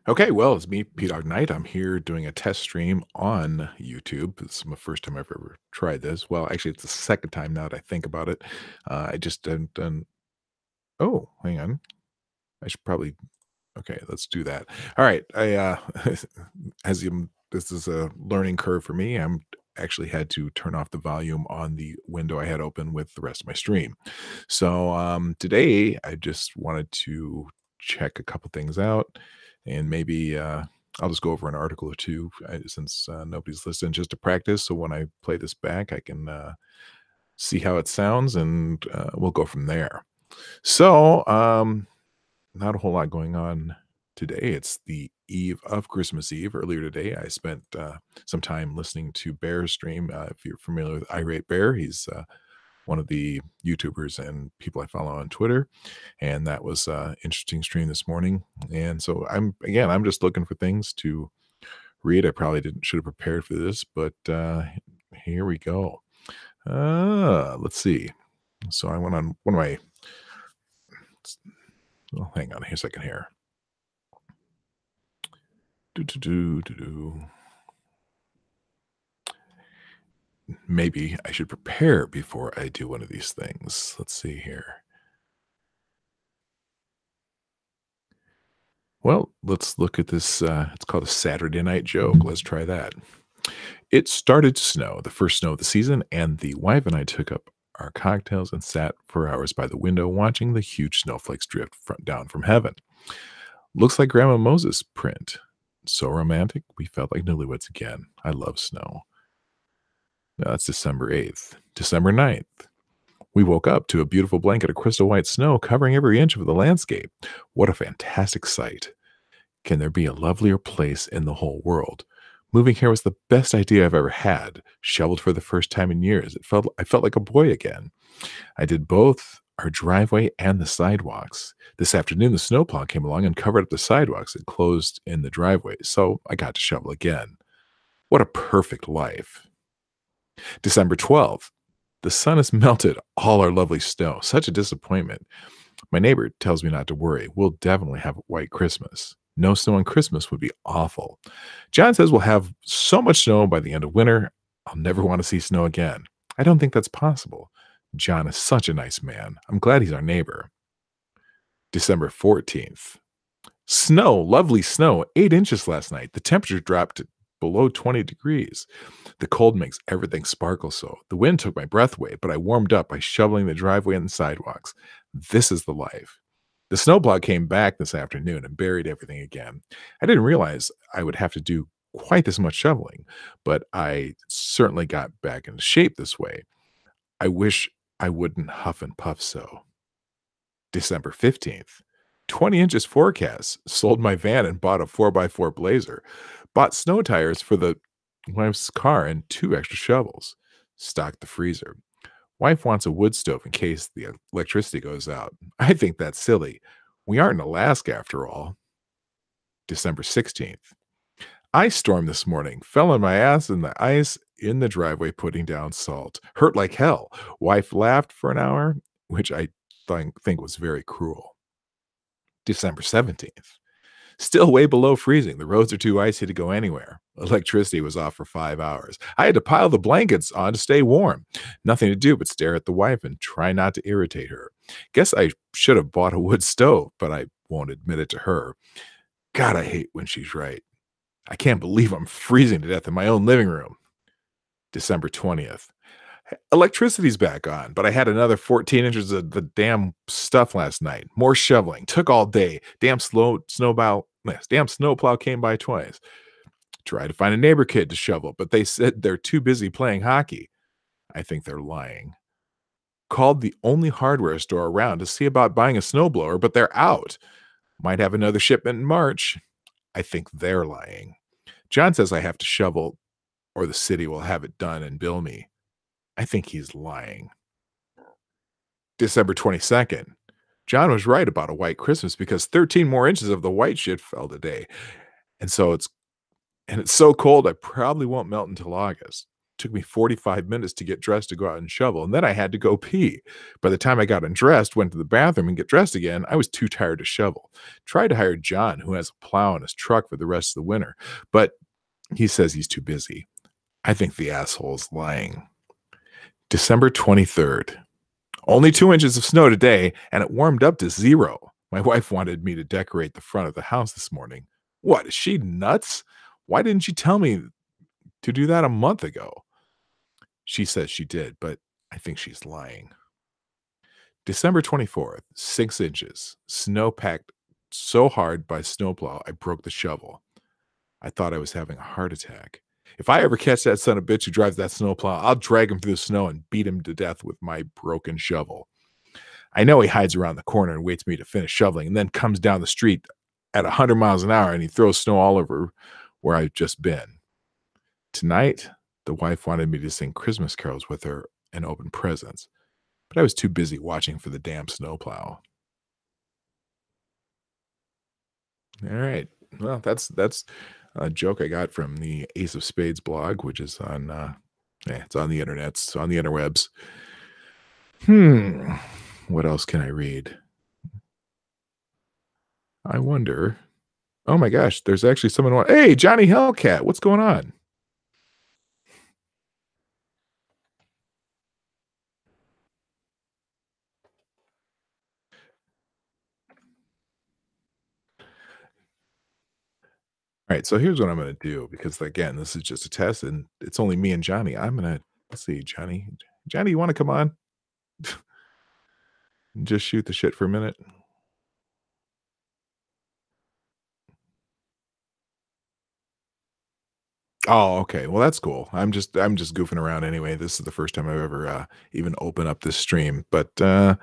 Okay, well, it's me, Dawg Knight. I'm here doing a test stream on YouTube. This is my first time I've ever tried this. Well, actually, it's the second time now that I think about it. I just done. Oh, hang on. I should probably. Okay, let's do that. All right. As you, this is a learning curve for me. I'm actually had to turn off the volume on the window I had open with the rest of my stream. So today, I just wanted to check a couple things out, and maybe I'll just go over an article or two since nobody's listening, just to practice. So when I play this back, I can see how it sounds, and we'll go from there. So not a whole lot going on today. It's the eve of Christmas Eve. Earlier today, I spent some time listening to Bear's stream. If you're familiar with Irate Bear, he's one of the YouTubers and people I follow on Twitter, and that was interesting stream this morning. And so I'm just looking for things to read. I probably didn't should have prepared for this, but here we go. Let's see. So I went on one of my. Well, hang on a second here. Do, do, do, do, do. Maybe I should prepare before I do one of these things. Let's see here. Well, let's look at this. It's called a Saturday night joke. Let's try that. It started to snow, the first snow of the season, and the wife and I took up our cocktails and sat for hours by the window watching the huge snowflakes drift down from heaven. Looks like Grandma Moses' print. So romantic, we felt like newlyweds again. I love snow. Now that's December 8th. December 9th. We woke up to a beautiful blanket of crystal white snow covering every inch of the landscape. What a fantastic sight. Can there be a lovelier place in the whole world? Moving here was the best idea I've ever had. Shoveled for the first time in years. I felt like a boy again. I did both our driveway and the sidewalks. This afternoon, the snowplow came along and covered up the sidewalks and closed in the driveway, so I got to shovel again. What a perfect life. December 12th. The sun has melted all our lovely snow. Such a disappointment. My neighbor tells me not to worry. We'll definitely have a white Christmas. No snow on Christmas would be awful. John says we'll have so much snow by the end of winter, I'll never want to see snow again. I don't think that's possible. John is such a nice man. I'm glad he's our neighbor. December 14th. Snow, lovely snow, 8 inches last night. The temperature dropped to below 20 degrees. The cold makes everything sparkle so. The wind took my breath away, but I warmed up by shoveling the driveway and the sidewalks. This is the life. The snowplow came back this afternoon and buried everything again. I didn't realize I would have to do quite this much shoveling, but I certainly got back into shape this way. I wish I wouldn't huff and puff so. December 15th. 20 inches forecast. Sold my van and bought a 4x4 Blazer. Bought snow tires for the wife's car and 2 extra shovels. Stocked the freezer. Wife wants a wood stove in case the electricity goes out. I think that's silly. We aren't in Alaska after all. December 16th. Ice storm this morning. Fell on my ass in the ice in the driveway putting down salt. Hurt like hell. Wife laughed for an hour, which I think was very cruel. December 17th. Still way below freezing. The roads are too icy to go anywhere. Electricity was off for 5 hours. I had to pile the blankets on to stay warm. Nothing to do but stare at the wife and try not to irritate her. Guess I should have bought a wood stove, but I won't admit it to her. God, I hate when she's right. I can't believe I'm freezing to death in my own living room. December 20th. Electricity's back on, but I had another 14 inches of the damn stuff last night. More shoveling. Took all day. Damn snowplow came by twice. Tried to find a neighbor kid to shovel, but they said they're too busy playing hockey. I think they're lying. Called the only hardware store around to see about buying a snowblower, but they're out. Might have another shipment in March. I think they're lying. John says I have to shovel or the city will have it done and bill me. I think he's lying. December 22nd. John was right about a white Christmas because 13 more inches of the white shit fell today. And it's so cold I probably won't melt until August. took me 45 minutes to get dressed to go out and shovel, and then I had to go pee. By the time I got undressed, went to the bathroom, and get dressed again, I was too tired to shovel. Tried to hire John, who has a plow in his truck for the rest of the winter, but he says he's too busy. I think the asshole's lying. December 23rd. Only 2 inches of snow today, and it warmed up to 0. My wife wanted me to decorate the front of the house this morning. What, is she nuts? Why didn't she tell me to do that a month ago? She says she did, but I think she's lying. December 24th, 6 inches. Snow packed so hard by snowplow, I broke the shovel. I thought I was having a heart attack. If I ever catch that son of a bitch who drives that snowplow, I'll drag him through the snow and beat him to death with my broken shovel. I know he hides around the corner and waits for me to finish shoveling and then comes down the street at 100 miles an hour and he throws snow all over where I've just been. Tonight, the wife wanted me to sing Christmas carols with her and open presents, but I was too busy watching for the damn snowplow. All right. Well, that's a joke I got from the Ace of Spades blog, which is on it's on the internet, it's on the interwebs. What else can I read? I wonder. Oh my gosh, there's actually someone. Hey, Johnny Hellcat, what's going on? All right, so here's what I'm going to do because again, this is just a test and it's only me and Johnny. I'm going to let's see, Johnny. Johnny, you want to come on? And just shoot the shit for a minute. Oh, okay. Well, that's cool. I'm just goofing around anyway. This is the first time I've ever even opened up this stream. But all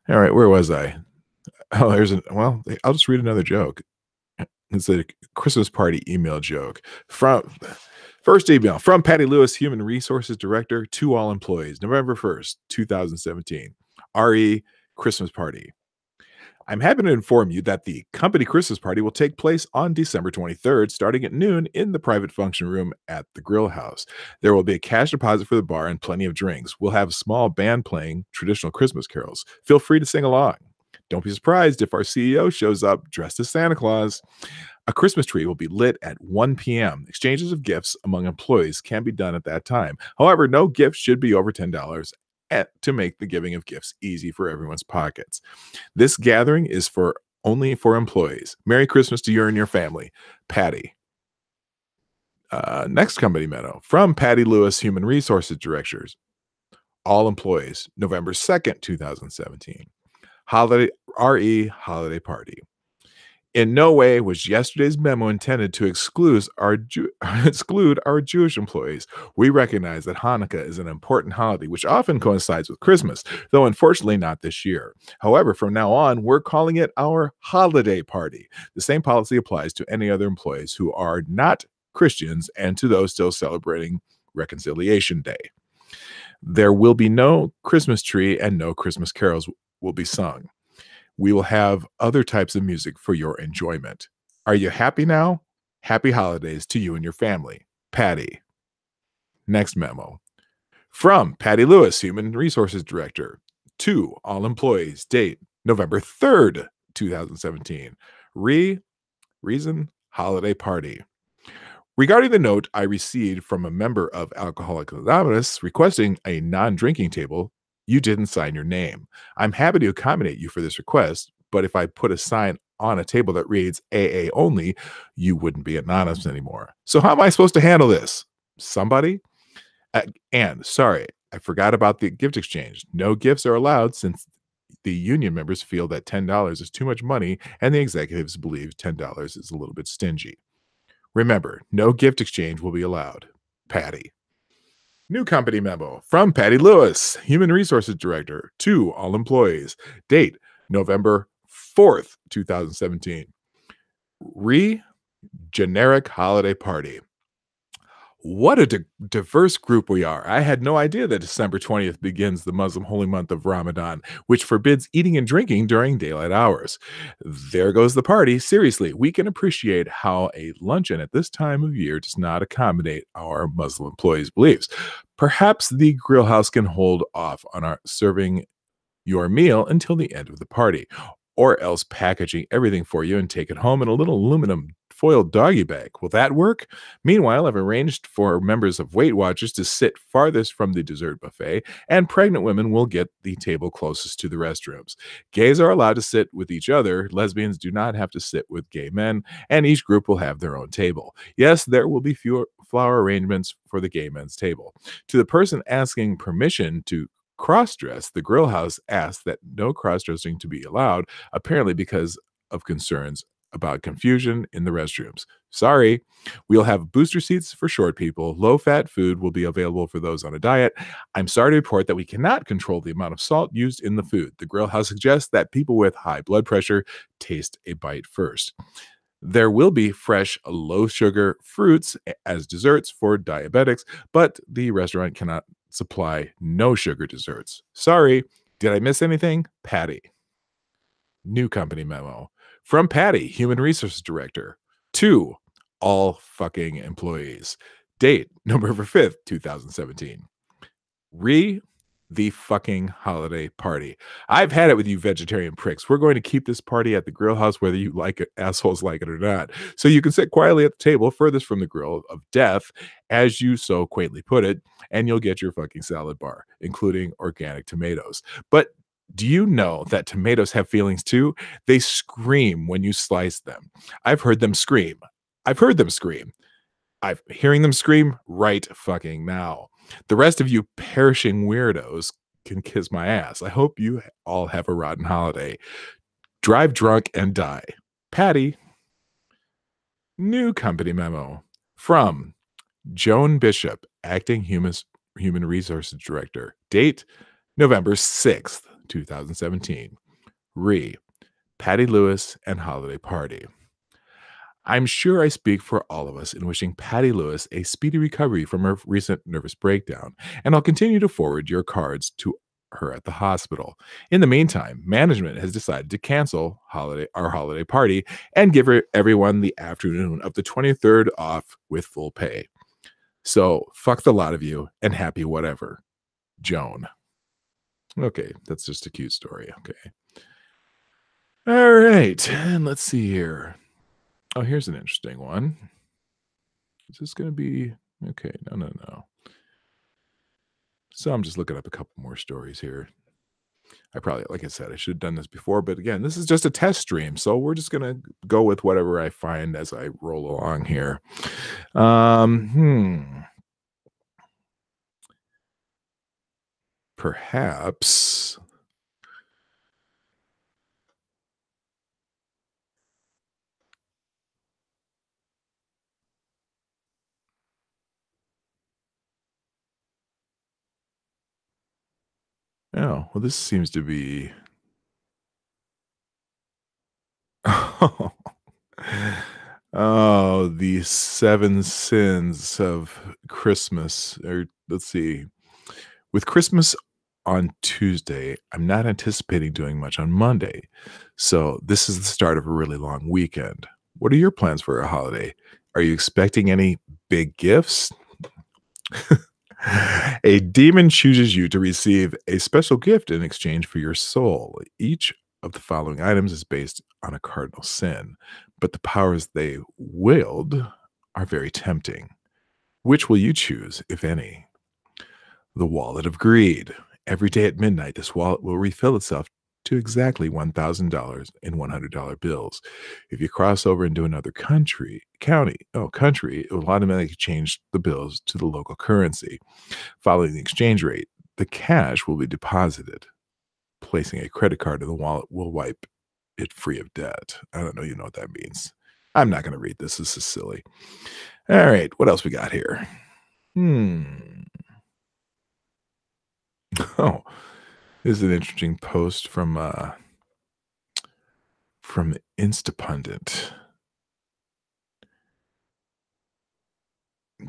right, where was I? Oh, I'll just read another joke. It's a Christmas party email joke from first email from Patty Lewis, Human Resources Director, to all employees, November 1st, 2017. RE Christmas party. I'm happy to inform you that the company Christmas party will take place on December 23rd, starting at noon in the private function room at the Grill House. There will be a cash deposit for the bar and plenty of drinks. We'll have a small band playing traditional Christmas carols. Feel free to sing along. Don't be surprised if our CEO shows up dressed as Santa Claus. A Christmas tree will be lit at 1 p.m. Exchanges of gifts among employees can be done at that time. However, no gift should be over $10 to make the giving of gifts easy for everyone's pockets. This gathering is only for employees. Merry Christmas to you and your family. Patty. Next company memo from Patty Lewis, Human Resources Directors. All employees, November 2nd, 2017. Holiday party. In no way was yesterday's memo intended to exclude our Jewish employees. We recognize that Hanukkah is an important holiday, which often coincides with Christmas, though unfortunately not this year. However, from now on, we're calling it our holiday party. The same policy applies to any other employees who are not Christians and to those still celebrating Reconciliation Day. There will be no Christmas tree and no Christmas carols will be sung. We will have other types of music for your enjoyment. Are you happy now? Happy holidays to you and your family. Patty. Next memo. From Patty Lewis, Human Resources Director, to all employees. Date November 3rd, 2017. Reason holiday party. Regarding the note I received from a member of Alcoholics Anonymous requesting a non-drinking table, you didn't sign your name. I'm happy to accommodate you for this request, but if I put a sign on a table that reads AA only, you wouldn't be anonymous anymore. So how am I supposed to handle this? Somebody? And sorry, I forgot about the gift exchange. No gifts are allowed since the union members feel that $10 is too much money and the executives believe $10 is a little bit stingy. Remember, no gift exchange will be allowed. Patty. New company memo from Patty Lewis, Human Resources Director, to all employees. Date November 4th, 2017. Generic holiday party. What a diverse group we are. I had no idea that December 20th begins the Muslim holy month of Ramadan, which forbids eating and drinking during daylight hours. There goes the party. Seriously, we can appreciate how a luncheon at this time of year does not accommodate our Muslim employees' beliefs. Perhaps the grill house can hold off on our serving your meal until the end of the party, or else packaging everything for you and take it home in a little aluminum foil doggy bag. Will that work? Meanwhile, I've arranged for members of Weight Watchers to sit farthest from the dessert buffet, and pregnant women will get the table closest to the restrooms. Gays are allowed to sit with each other. Lesbians do not have to sit with gay men, and each group will have their own table. Yes, there will be fewer flower arrangements for the gay men's table. To the person asking permission to cross dress, the grill house asked that no cross dressing to be allowed, apparently because of concerns about confusion in the restrooms. Sorry, we'll have booster seats for short people. Low fat food will be available for those on a diet. I'm sorry to report that we cannot control the amount of salt used in the food. The grill house suggests that people with high blood pressure taste a bite first. There will be fresh, low sugar fruits as desserts for diabetics, but the restaurant cannot supply no sugar desserts. Sorry, did I miss anything? Patty. New company memo. From Patty, Human Resources Director, to all fucking employees. Date November 5th, 2017. Re the fucking holiday party. I've had it with you vegetarian pricks. We're going to keep this party at the grill house, whether you like it, assholes like it or not. So you can sit quietly at the table furthest from the grill of death, as you so quaintly put it, and you'll get your fucking salad bar, including organic tomatoes. But do you know that tomatoes have feelings too? They scream when you slice them. I've heard them scream. I've heard them scream. I'm hearing them scream right fucking now. The rest of you perishing weirdos can kiss my ass. I hope you all have a rotten holiday. Drive drunk and die. Patty. New company memo from Joan Bishop, acting human resources director. Date November 6th, 2017. Re Patty Lewis and holiday party. I'm sure I speak for all of us in wishing Patty Lewis a speedy recovery from her recent nervous breakdown, and I'll continue to forward your cards to her at the hospital. In the meantime, management has decided to cancel our holiday party and give everyone the afternoon of the 23rd off with full pay. So fuck the lot of you and happy whatever. Joan. Okay, that's just a cute story. Okay. All right, and let's see here. Oh, here's an interesting one. Is this going to be okay? No. So I'm just looking up a couple more stories here. I probably, like I said, I should have done this before, but again, this is just a test stream, so we're just going to go with whatever I find as I roll along here. Perhaps. Oh, well, this seems to be. Oh, the seven sins of Christmas. Or let's see. With Christmas on Tuesday, I'm not anticipating doing much on Monday. So this is the start of a really long weekend. What are your plans for a holiday? Are you expecting any big gifts? A demon chooses you to receive a special gift in exchange for your soul. Each of the following items is based on a cardinal sin, but the powers they wield are very tempting. Which will you choose, if any? The wallet of greed. Every day at midnight, this wallet will refill itself to exactly $1,000 in $100 bills. If you cross over into another country, it will automatically change the bills to the local currency. Following the exchange rate, the cash will be deposited. Placing a credit card in the wallet will wipe it free of debt. I don't know, you know what that means. I'm not going to read this. This is silly. All right, what else we got here? Oh, this is an interesting post from Instapundit.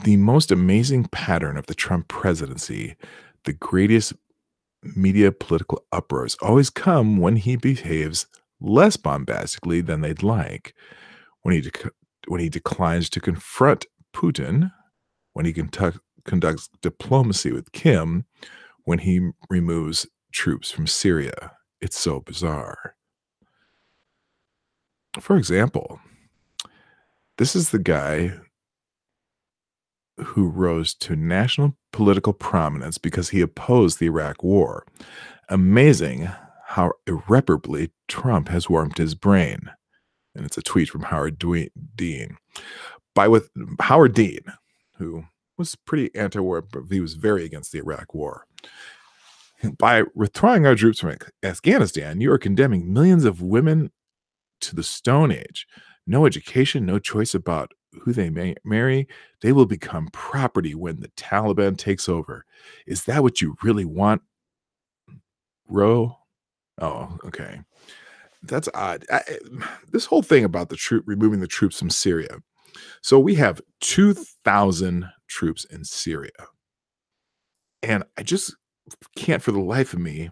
The most amazing pattern of the Trump presidency, the greatest media political uproars always come when he behaves less bombastically than they'd like, when when he declines to confront Putin, when he conducts diplomacy with Kim, when he removes troops from Syria. It's so bizarre. For example, this is the guy who rose to national political prominence because he opposed the Iraq War. Amazing how irreparably Trump has warped his brain. And it's a tweet from Dean. With Howard Dean, who was pretty anti-war, but he was very against the Iraq War. By withdrawing our troops from Afghanistan, you are condemning millions of women to the Stone Age. No education, no choice about who they may marry. They will become property when the Taliban takes over. Is that what you really want, Roe? Oh, okay. That's odd. This whole thing about removing the troops from Syria. So we have 2,000 troops in Syria. And I just can't for the life of me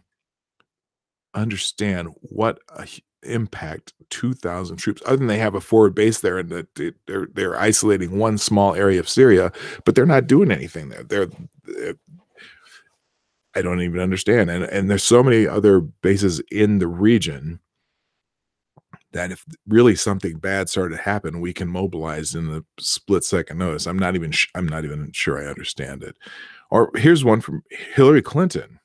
understand what impact 2,000 troops, other than they have a forward base there and that they're isolating one small area of Syria, but they're not doing anything there. I don't even understand. And there's so many other bases in the region that if really something bad started to happen, we can mobilize in the split second notice. I'm not even sure I understand it. Or here's one from Hillary Clinton.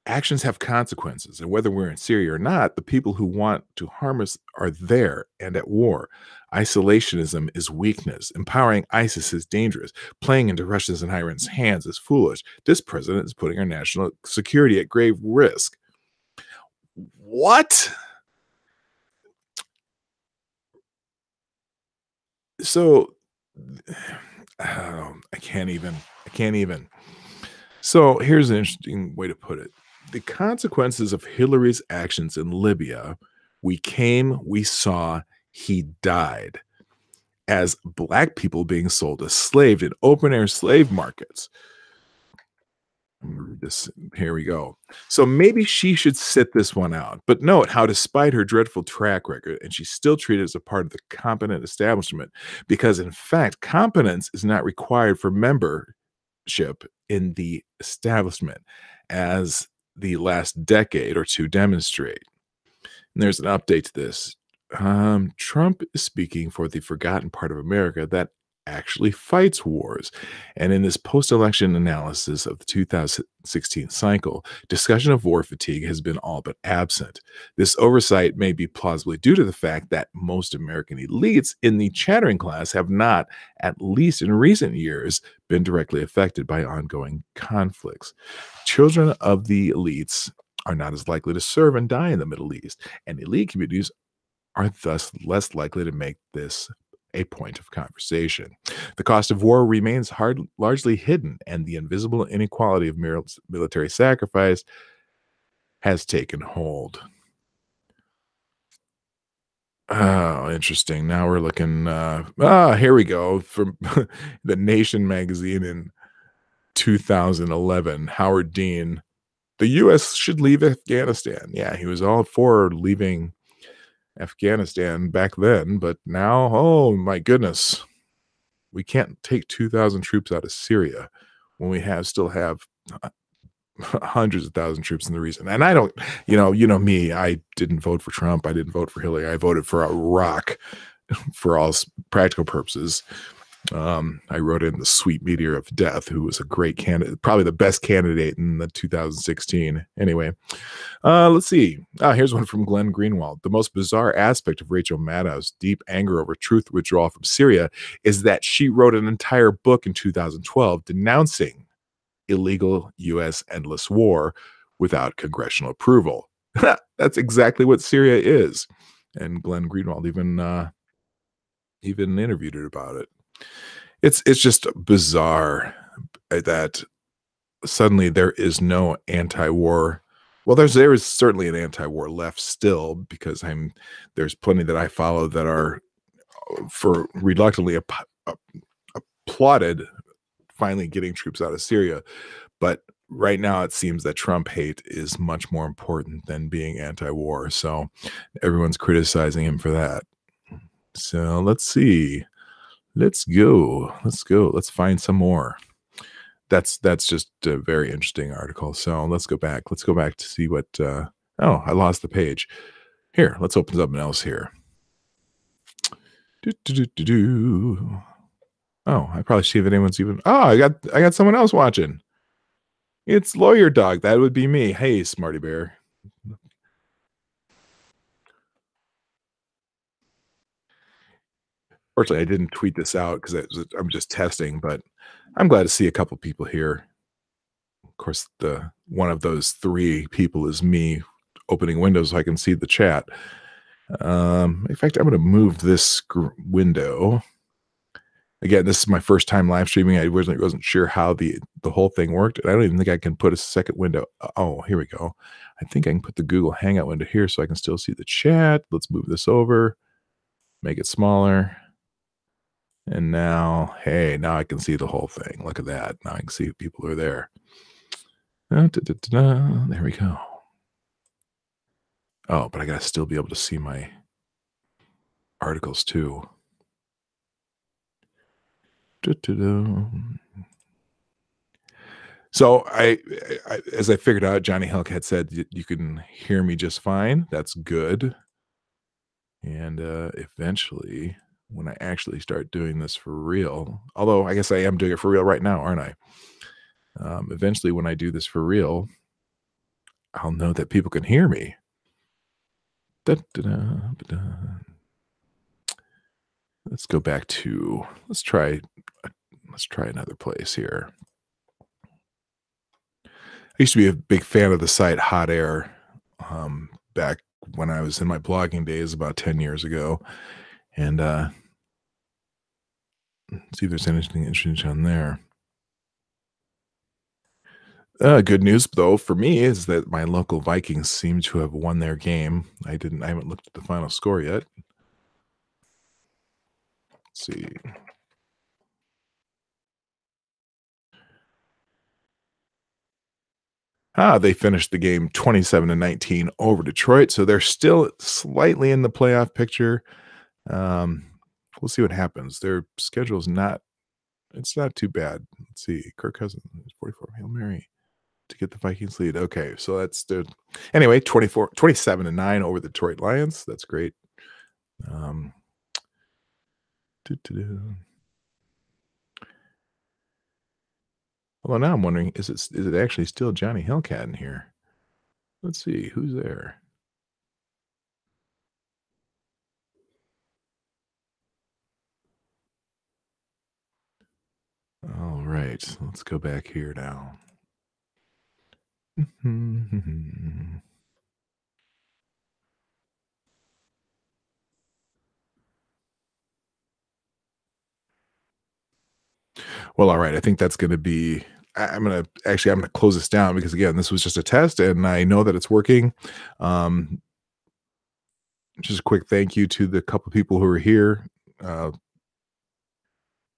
Actions have consequences, and whether we're in Syria or not, the people who want to harm us are there and at war. Isolationism is weakness. Empowering ISIS is dangerous. Playing into Russia's and Iran's hands is foolish. This president is putting our national security at grave risk. What? So, I can't even. So here's an interesting way to put it. The consequences of Hillary's actions in Libya, we came, we saw, he died, as black people being sold as slaves in open-air slave markets. Here we go. So maybe she should sit this one out. But note how, despite her dreadful track record, and she's still treated as a part of the competent establishment, because in fact, competence is not required for membership in the establishment, as the last decade or two demonstrate. And there's an update to this. Trump is speaking for the forgotten part of America that actually fights wars. And in this post-election analysis of the 2016 cycle, discussion of war fatigue has been all but absent. This oversight may be plausibly due to the fact that most American elites in the chattering class have not, at least in recent years, been directly affected by ongoing conflicts. Children of the elites are not as likely to serve and die in the Middle East, and elite communities are thus less likely to make this a point of conversation. The cost of war remains largely hidden, and the invisible inequality of military sacrifice has taken hold. Oh, interesting. Now we're looking, here we go, from The Nation magazine in 2011, Howard Dean. The U.S. should leave Afghanistan. Yeah, he was all for leaving Afghanistan back then, but now, oh my goodness, we can't take 2,000 troops out of Syria when we still have hundreds of thousands of troops in the region. And I don't, you know me, I didn't vote for Trump. I didn't vote for Hillary. I voted for Iraq for all practical purposes. I wrote in the sweet meteor of death, who was a great candidate, probably the best candidate in the 2016. Anyway, let's see. Here's one from Glenn Greenwald. The most bizarre aspect of Rachel Maddow's deep anger over truth withdrawal from Syria is that she wrote an entire book in 2012 denouncing illegal U.S. endless war without congressional approval. That's exactly what Syria is. And Glenn Greenwald even interviewed her about it. It's just bizarre that suddenly there is no anti-war. Well, there is certainly an anti-war left still, because there's plenty that I follow that are for reluctantly applauded finally getting troops out of Syria. But right now, it seems that Trump hate is much more important than being anti-war. So everyone's criticizing him for that. So let's see. Let's go. Let's go. Let's find some more. That's just a very interesting article. So let's go back. Let's go back to see what. Oh, I lost the page. Here, let's open something else here. Do, do, do, do, do. Oh, I probably see if anyone's even. Oh, I got someone else watching. It's Lawyer Dog. That would be me. Hey, Smarty Bear. Fortunately, I didn't tweet this out because I'm just testing, but I'm glad to see a couple people here. Of course, the one of those 3 people is me opening windows so I can see the chat. In fact, I'm going to move this window. Again, this is my first time live streaming. I wasn't sure how the whole thing worked. And I don't even think I can put a second window. Oh, here we go. I think I can put the Google Hangout window here so I can still see the chat. Let's move this over, make it smaller. And now, hey, now I can see the whole thing. Look at that. Now I can see people are there. There we go. Oh, but I got to still be able to see my articles too. So I as I figured out, Johnny Helk had said you can hear me just fine. That's good. And eventually, when I actually start doing this for real, although I guess I am doing it for real right now, aren't I? Eventually, when I do this for real, I'll know that people can hear me. Let's go back to let's try another place here. I used to be a big fan of the site Hot Air back when I was in my blogging days about 10 years ago. And see if there's anything interesting on there. Good news though for me is that my local Vikings seem to have won their game. I haven't looked at the final score yet. Let's see. They finished the game 27-19 over Detroit, so they're still slightly in the playoff picture. We'll see what happens. Their schedule's not too bad. Let's see. Kirk Cousins 44 Hail Mary to get the Vikings lead. Okay, so that's the anyway, 27-9 over the Detroit Lions. That's great. Although now I'm wondering, is it actually still Johnny Hellcat in here? Let's see, who's there? All right, let's go back here now. Well, all right. I think that's going to be. I'm going to close this down because again, this was just a test, and I know that it's working. Just a quick thank you to the couple people who are here,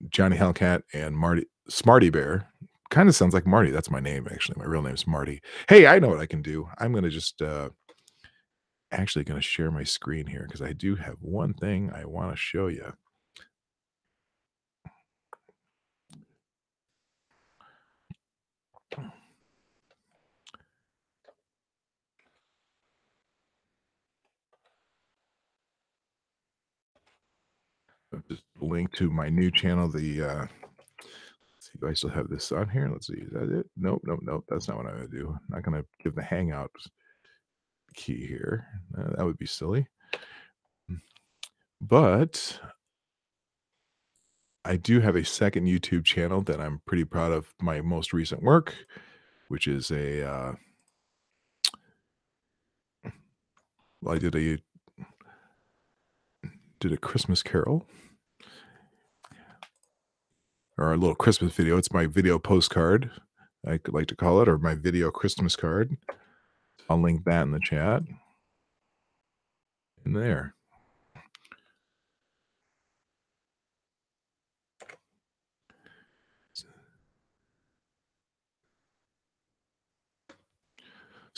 Johnny Hellcat and Marty Smarty Bear. Kind of sounds like Marty. That's my name actually. My real name's Marty. Hey, I know what I can do. I'm going to just actually going to share my screen here because I do have one thing I want to show you. Just link to my new channel. The see, do I still have this on here? Let's see. Is that it? Nope, nope, nope. That's not what I'm gonna do. I'm not gonna give the Hangout key here. That would be silly. But I do have a second YouTube channel that I'm pretty proud of my most recent work, which is a well, I did a Christmas Carol or a little Christmas video. It's my video postcard, I could like to call it, or my video Christmas card. I'll link that in the chat. In there.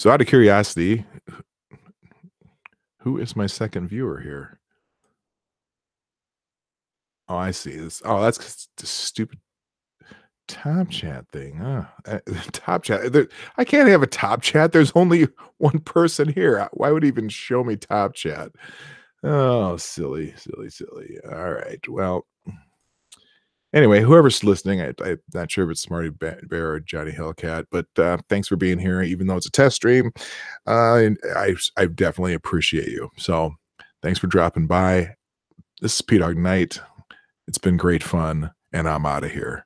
So out of curiosity, who is my second viewer here? Oh, I see this. Oh, that's 'cause the stupid top chat thing. Huh? Top chat. I can't have a top chat. There's only one person here. Why would it even show me top chat? Oh, silly, silly, silly. All right. Well, anyway, whoever's listening, I'm not sure if it's Smarty Bear or Johnny Hellcat, but thanks for being here, even though it's a test stream. And I definitely appreciate you. So thanks for dropping by. This is Dawg Knight. It's been great fun, and I'm out of here.